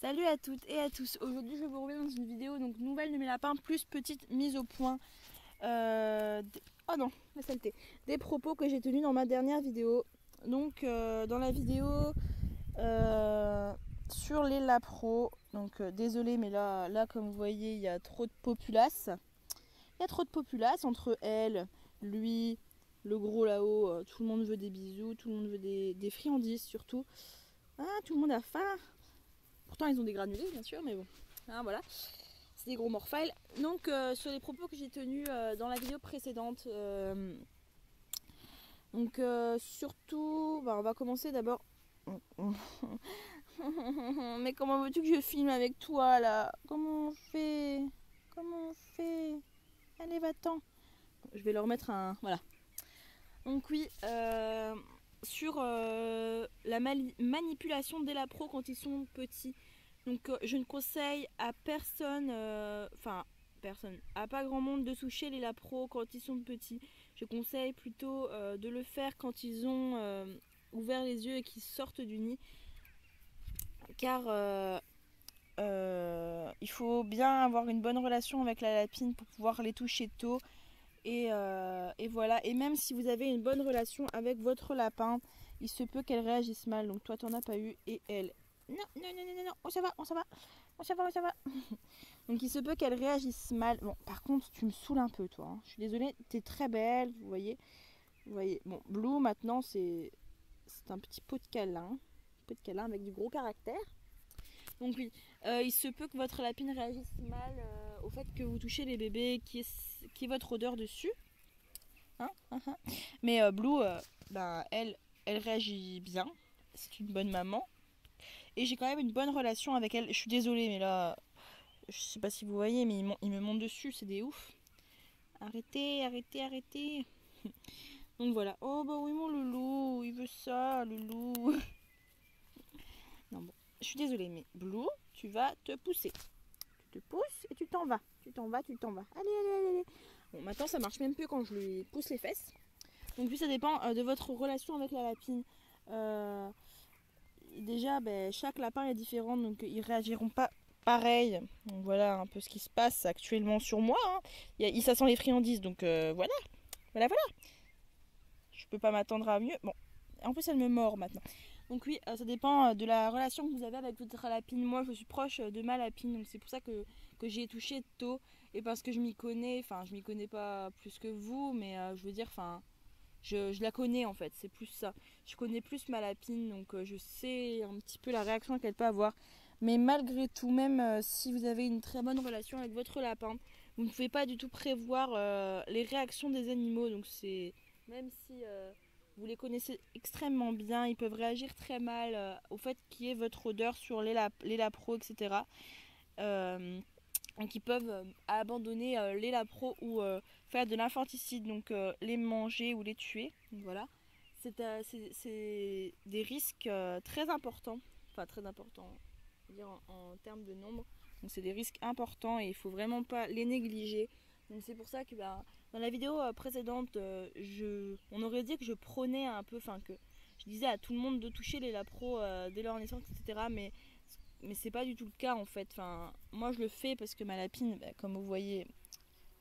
Salut à toutes et à tous. Aujourd'hui je vous reviens dans une vidéo donc nouvelle de mes lapins plus petite mise au point oh non, la saleté, des propos que j'ai tenus dans ma dernière vidéo. Donc dans la vidéo sur les lapros, donc désolé mais là comme vous voyez il y a trop de populace. Il y a trop de populace entre elle, lui, le gros là-haut, tout le monde veut des bisous, tout le monde veut des friandises surtout. Ah, tout le monde a faim. Pourtant ils ont des granulés bien sûr, mais bon, hein, voilà, c'est des gros morphiles. Donc sur les propos que j'ai tenus dans la vidéo précédente, donc surtout, on va commencer d'abord. Mais comment veux-tu que je filme avec toi là? Comment on fait? Comment on fait? Allez, va-t'en. Je vais leur mettre un... Voilà. Donc oui, sur la manipulation des lapros quand ils sont petits. Donc je ne conseille à personne, personne, à pas grand monde de toucher les lapros quand ils sont petits. Je conseille plutôt de le faire quand ils ont ouvert les yeux et qu'ils sortent du nid. Car il faut bien avoir une bonne relation avec la lapine pour pouvoir les toucher tôt. Et voilà. Et même si vous avez une bonne relation avec votre lapin, il se peut qu'elle réagisse mal. Donc toi, t'en as pas eu et elle... Non, non, non, non, non, non, on s'en va, on s'en va. On s'en va, on s'en va. Donc il se peut qu'elle réagisse mal. Bon, par contre, tu me saoules un peu, toi. Hein. Je suis désolée, t'es très belle, vous voyez. Vous voyez. Bon, Blue, maintenant, c'est un petit pot de câlin. Un pot de câlin avec du gros caractère. Donc oui, il se peut que votre lapine réagisse mal au fait que vous touchez les bébés, qui est votre odeur dessus. Hein, hein, hein. Mais Blue, elle réagit bien. C'est une bonne maman. Et j'ai quand même une bonne relation avec elle. Je suis désolée, mais là, je sais pas si vous voyez, mais il me monte dessus, c'est des ouf. Arrêtez, arrêtez, arrêtez. Donc voilà. Oh bah oui, mon loulou, il veut ça, loulou. Non, bon, je suis désolée, mais Blue, tu vas te pousser. Tu te pousses et tu t'en vas. Tu t'en vas, tu t'en vas. Allez, allez, allez. Bon, maintenant, ça marche même plus quand je lui pousse les fesses. Donc puis ça dépend de votre relation avec la lapine. Déjà, chaque lapin est différent, donc ils réagiront pas pareil. Donc voilà un peu ce qui se passe actuellement sur moi. Hein. Ça sent les friandises, donc voilà. Voilà, voilà. Je peux pas m'attendre à mieux. Bon, en plus elle me mord maintenant. Donc oui, ça dépend de la relation que vous avez avec votre lapine. Moi, je suis proche de ma lapine, donc c'est pour ça que j'ai touché tôt. Et parce que je m'y connais, enfin je m'y connais pas plus que vous, mais je veux dire, enfin... Je la connais en fait, c'est plus ça. Je connais plus ma lapine, donc je sais un petit peu la réaction qu'elle peut avoir. Mais malgré tout, même si vous avez une très bonne relation avec votre lapin, vous ne pouvez pas du tout prévoir les réactions des animaux. Donc c'est même si vous les connaissez extrêmement bien, ils peuvent réagir très mal au fait qu'il y ait votre odeur sur les lapros, etc. Donc ils peuvent abandonner les lapros ou faire de l'infanticide, donc les manger ou les tuer. Donc voilà, c'est des risques très importants, enfin très importants, dire en termes de nombre. Donc c'est des risques importants et il faut vraiment pas les négliger. Donc c'est pour ça que dans la vidéo précédente, on aurait dit que je prônais un peu, enfin que je disais à tout le monde de toucher les lapros dès leur naissance, etc. Mais c'est pas du tout le cas en fait. Enfin, moi je le fais parce que ma lapine, comme vous voyez,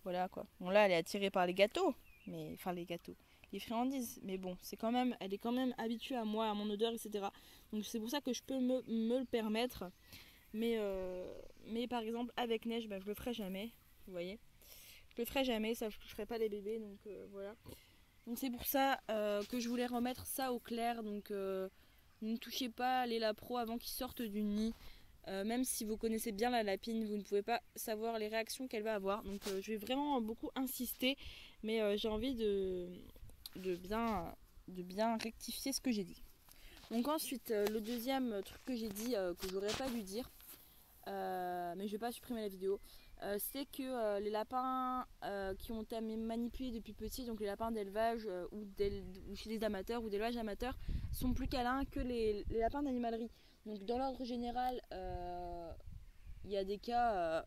voilà quoi. Bon là elle est attirée par les gâteaux, mais enfin les gâteaux, les friandises. Mais bon, elle est quand même habituée à moi, à mon odeur, etc. Donc c'est pour ça que je peux me le permettre. Mais par exemple avec Neige, je le ferai jamais. Vous voyez, je le ferai jamais, ça je toucherai pas les bébés, donc voilà. Donc c'est pour ça que je voulais remettre ça au clair. Donc ne touchez pas les lapros avant qu'ils sortent du nid. Même si vous connaissez bien la lapine, vous ne pouvez pas savoir les réactions qu'elle va avoir. Donc je vais vraiment beaucoup insister, mais j'ai envie de bien rectifier ce que j'ai dit. Donc ensuite, le deuxième truc que j'ai dit, que j'aurais pas dû dire, mais je vais pas supprimer la vidéo, c'est que les lapins qui ont été manipulés depuis petit, donc les lapins d'élevage ou chez des amateurs ou d'élevage amateur, sont plus câlins que les lapins d'animalerie. Donc dans l'ordre général, il y a des cas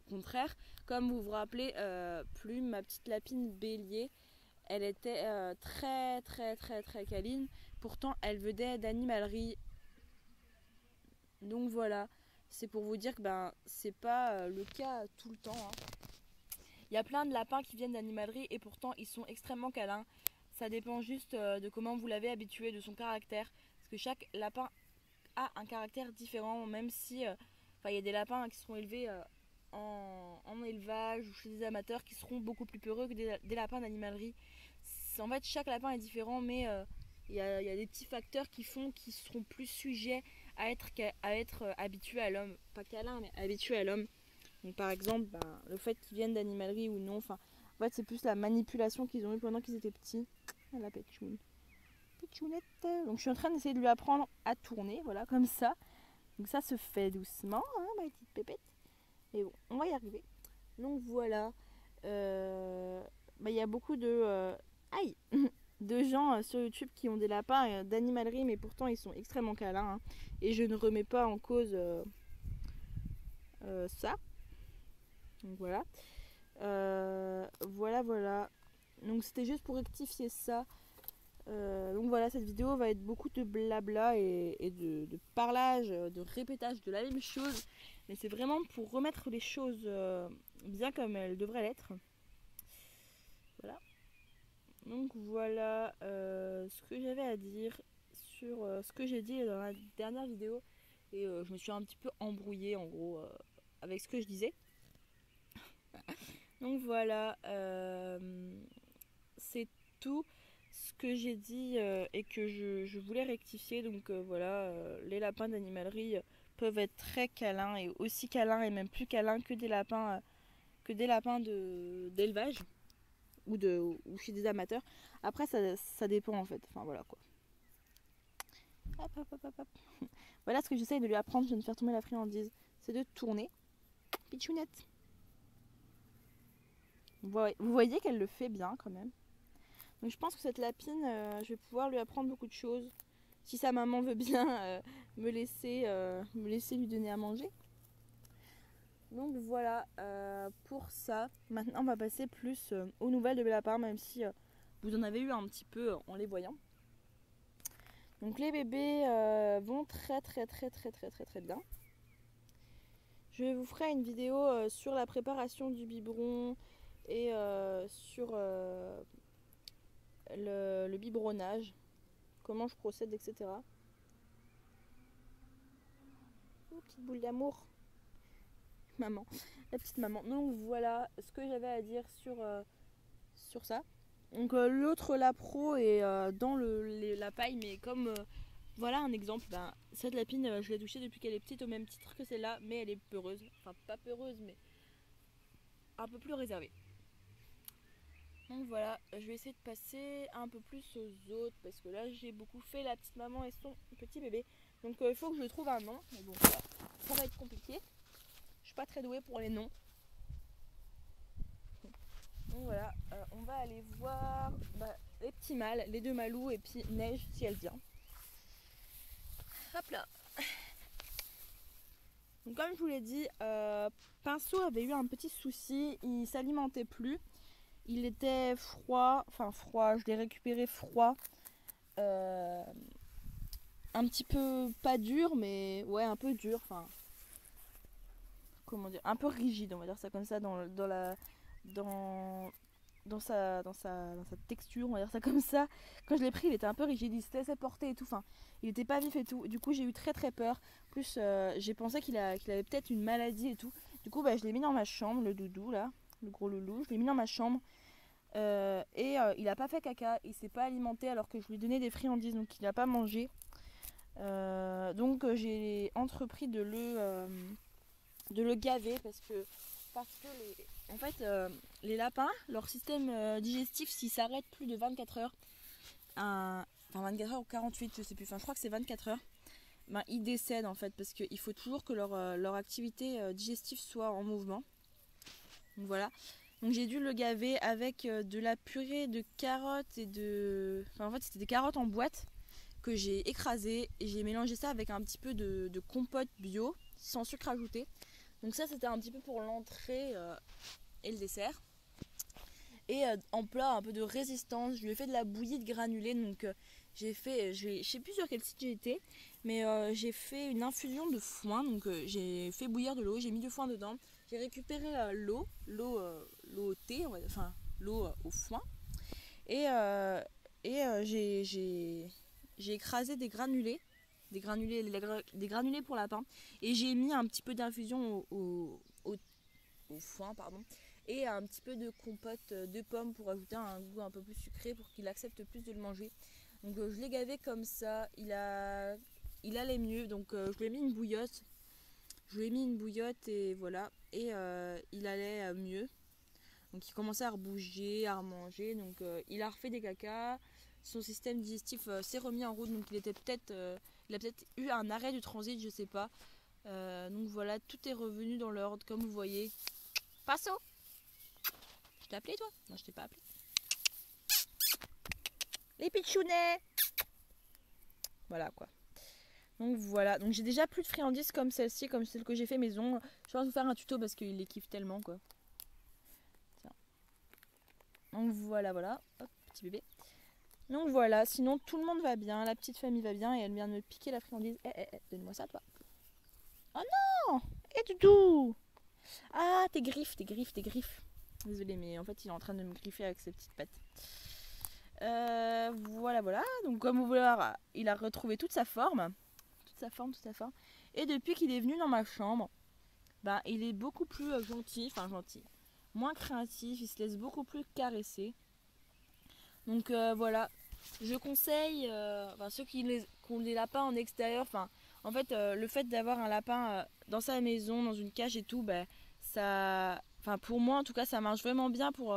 contraires. Comme vous vous rappelez, Plume, ma petite lapine bélier, elle était très très très très câline. Pourtant, elle venait d'animalerie. Donc voilà. c'est pour vous dire que c'est pas le cas tout le temps. Hein. Il y a plein de lapins qui viennent d'animalerie et pourtant ils sont extrêmement câlins. Ça dépend juste de comment vous l'avez habitué, de son caractère. Parce que chaque lapin a un caractère différent, même si il y a des lapins qui seront élevés en élevage ou chez des amateurs qui seront beaucoup plus peureux que des lapins d'animalerie. En fait, chaque lapin est différent, mais il y a des petits facteurs qui font qu'ils seront plus sujets à être habitués à l'homme. Pas câlins, mais habitués à l'homme. Donc, par exemple, le fait qu'ils viennent d'animalerie ou non, en fait, c'est plus la manipulation qu'ils ont eu pendant qu'ils étaient petits. Ah, la péchoune. Péchounette. Donc, je suis en train d'essayer de lui apprendre à tourner, voilà, comme ça. Donc, ça se fait doucement, hein, ma petite pépette. Mais bon, on va y arriver. Donc, voilà. Il y a beaucoup de... aïe de gens sur YouTube qui ont des lapins d'animalerie, mais pourtant, ils sont extrêmement câlins. Hein, et je ne remets pas en cause ça. Donc, voilà. Voilà. Donc c'était juste pour rectifier ça. Donc voilà, cette vidéo va être beaucoup de blabla et de parlage, de répétage de la même chose. Mais c'est vraiment pour remettre les choses bien comme elles devraient l'être. Voilà. Donc voilà ce que j'avais à dire sur ce que j'ai dit dans la dernière vidéo. Et je me suis un petit peu embrouillée en gros avec ce que je disais. Donc voilà, c'est tout ce que j'ai dit et que je voulais rectifier. Donc voilà, les lapins d'animalerie peuvent être très câlins et aussi câlins et même plus câlins que des lapins d'élevage ou chez des amateurs. Après ça dépend en fait. Enfin voilà quoi. Hop. Voilà ce que j'essaye de lui apprendre, je viens de faire tomber la friandise, c'est de tourner. Pichounette. Vous voyez qu'elle le fait bien quand même. Donc je pense que cette lapine, je vais pouvoir lui apprendre beaucoup de choses. Si sa maman veut bien me laisser lui donner à manger. Donc voilà pour ça. Maintenant on va passer plus aux nouvelles de Bellapin, même si vous en avez eu un petit peu en les voyant. Donc les bébés vont très bien. Je vous ferai une vidéo sur la préparation du biberon et sur le biberonnage, comment je procède, etc. Oh, petite boule d'amour. Maman, la petite maman. Donc voilà ce que j'avais à dire sur ça. Donc l'autre lapro est dans la paille, mais comme voilà un exemple, cette lapine je l'ai touchée depuis qu'elle est petite au même titre que celle-là, mais elle est peureuse. Enfin pas peureuse, mais un peu plus réservée. Donc voilà, je vais essayer de passer un peu plus aux autres parce que là j'ai beaucoup fait la petite maman et son petit bébé. Donc il faut que je trouve un nom, mais bon ça va être compliqué. Je suis pas très douée pour les noms. Donc voilà, on va aller voir les petits mâles, les deux malous et puis Neige si elle vient. Hop là. Donc comme je vous l'ai dit, Pinceau avait eu un petit souci, il s'alimentait plus. Il était froid, je l'ai récupéré froid. Un petit peu pas dur, mais ouais, un peu dur, comment dire, un peu rigide, on va dire ça comme ça, dans sa texture, on va dire ça comme ça. Quand je l'ai pris, il était un peu rigide, il se laissait porter et tout, il était pas vif et tout. Du coup, j'ai eu très peur. Plus, j'ai pensé qu'il avait peut-être une maladie et tout. Du coup, je l'ai mis dans ma chambre, le doudou là, le gros loulou, je l'ai mis dans ma chambre. Il a pas fait caca, il s'est pas alimenté alors que je lui donnais des friandises, donc il a pas mangé. Donc j'ai entrepris de le gaver parce que en fait les lapins, leur système digestif, s'il s'arrête plus de 24 heures, 24 heures ou 48, je sais plus, je crois que c'est 24 heures, ils décèdent en fait parce qu'il faut toujours que leur activité digestive soit en mouvement. Donc voilà. Donc j'ai dû le gaver avec de la purée de carottes et en fait c'était des carottes en boîte que j'ai écrasées et j'ai mélangé ça avec un petit peu de compote bio sans sucre ajouté. Donc ça c'était un petit peu pour l'entrée et le dessert. Et en plat un peu de résistance, je lui ai fait de la bouillie de granulés. Donc j'ai fait, je sais plus sur quel site j'ai été, mais j'ai fait une infusion de foin. Donc j'ai fait bouillir de l'eau, j'ai mis du foin dedans, j'ai récupéré l'eau au thé, enfin l'eau au foin, et, j'ai écrasé des granulés, des granulés pour lapin, et j'ai mis un petit peu d'infusion au foin, pardon, et un petit peu de compote de pommes pour ajouter un goût un peu plus sucré pour qu'il accepte plus de le manger. Donc je l'ai gavé comme ça, il allait mieux, donc je lui ai mis une bouillotte. Et voilà, et il allait mieux. Donc il commençait à rebouger, à remanger, donc il a refait des caca. Son système digestif s'est remis en route, donc il a peut-être eu un arrêt du transit, je sais pas. Donc voilà, tout est revenu dans l'ordre, comme vous voyez. Passo! Je t'ai appelé toi? Non, je t'ai pas appelé. Les pitchounets! Voilà quoi. Donc voilà, donc j'ai déjà plus de friandises comme celle-ci, comme celle que j'ai fait maison. Je vais vous faire un tuto parce qu'il les kiffe tellement quoi. Tiens. Donc voilà, hop, petit bébé. Donc voilà, sinon tout le monde va bien, la petite famille va bien et elle vient de me piquer la friandise. Donne-moi ça toi. Oh non! Doudou! Ah, tes griffes. Désolée, mais en fait il est en train de me griffer avec ses petites pattes. Voilà. Donc comme vous voyez, il a retrouvé toute sa forme. Toute sa forme. Et depuis qu'il est venu dans ma chambre, il est beaucoup plus gentil, moins craintif, il se laisse beaucoup plus caresser. Donc voilà, je conseille, ceux qui ont des lapins en extérieur, en fait le fait d'avoir un lapin dans sa maison, dans une cage et tout, ça, pour moi en tout cas ça marche vraiment bien pour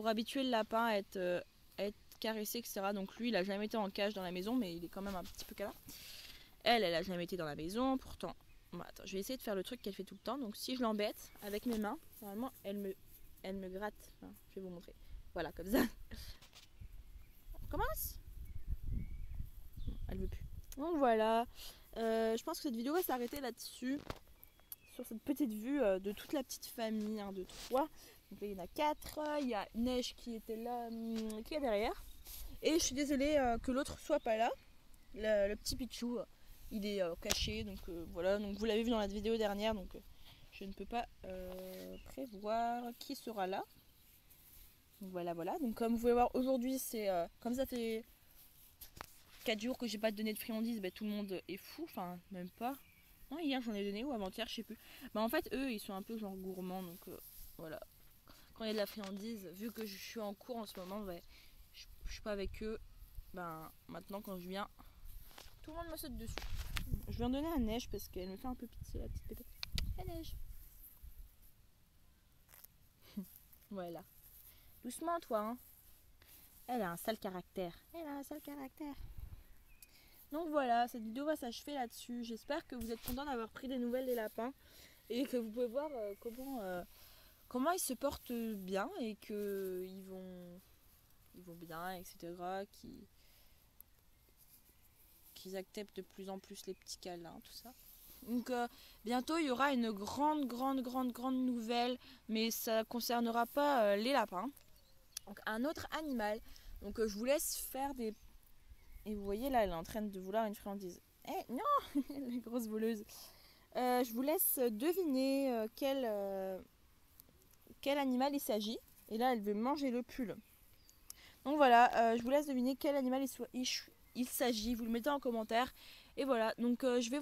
habituer le lapin à être caressé, etc. Donc lui il a jamais été en cage dans la maison, mais il est quand même un petit peu câlin. Elle a jamais été dans la maison, pourtant. Bon, attends, je vais essayer de faire le truc qu'elle fait tout le temps. Donc si je l'embête avec mes mains, normalement elle me gratte. Enfin, je vais vous montrer. Voilà, comme ça. On commence. Elle veut plus. Donc voilà. Je pense que cette vidéo va s'arrêter là-dessus. Sur cette petite vue de toute la petite famille, 1, 2, 3. Donc là, il y en a 4. Il y a Neige qui était là, qui est derrière. Et je suis désolée que l'autre soit pas là. Le petit Pichou. Il est caché, donc voilà, donc vous l'avez vu dans la vidéo dernière, donc je ne peux pas prévoir qui sera là. Donc voilà, donc comme vous pouvez voir aujourd'hui, c'est comme ça fait 4 jours que j'ai pas donné de friandises, tout le monde est fou, enfin même pas. Non, hier j'en ai donné ou avant-hier, je sais plus. En fait eux ils sont un peu genre gourmands, donc voilà. Quand il y a de la friandise, vu que je suis en cours en ce moment, je suis pas avec eux. Maintenant quand je viens, tout le monde me saute dessus. Je vais en donner à Neige parce qu'elle me fait un peu pitié, la petite pépette. Hey Neige. Voilà. Doucement toi, hein. Elle a un sale caractère. Donc voilà, cette vidéo va s'achever là-dessus. J'espère que vous êtes contents d'avoir pris des nouvelles des lapins et que vous pouvez voir comment ils se portent bien et qu'ils vont bien, etc. Qu'ils acceptent de plus en plus les petits câlins, tout ça. Donc bientôt il y aura une grande nouvelle, mais ça ne concernera pas les lapins. Donc un autre animal. Donc je vous laisse faire des... Et vous voyez là, elle est en train de vouloir une friandise. Eh non, la grosse voleuse. Je vous laisse deviner quel animal il s'agit. Et là, elle veut manger le pull. Donc voilà, je vous laisse deviner quel animal il s'agit. Vous le mettez en commentaire. Et voilà, donc je vais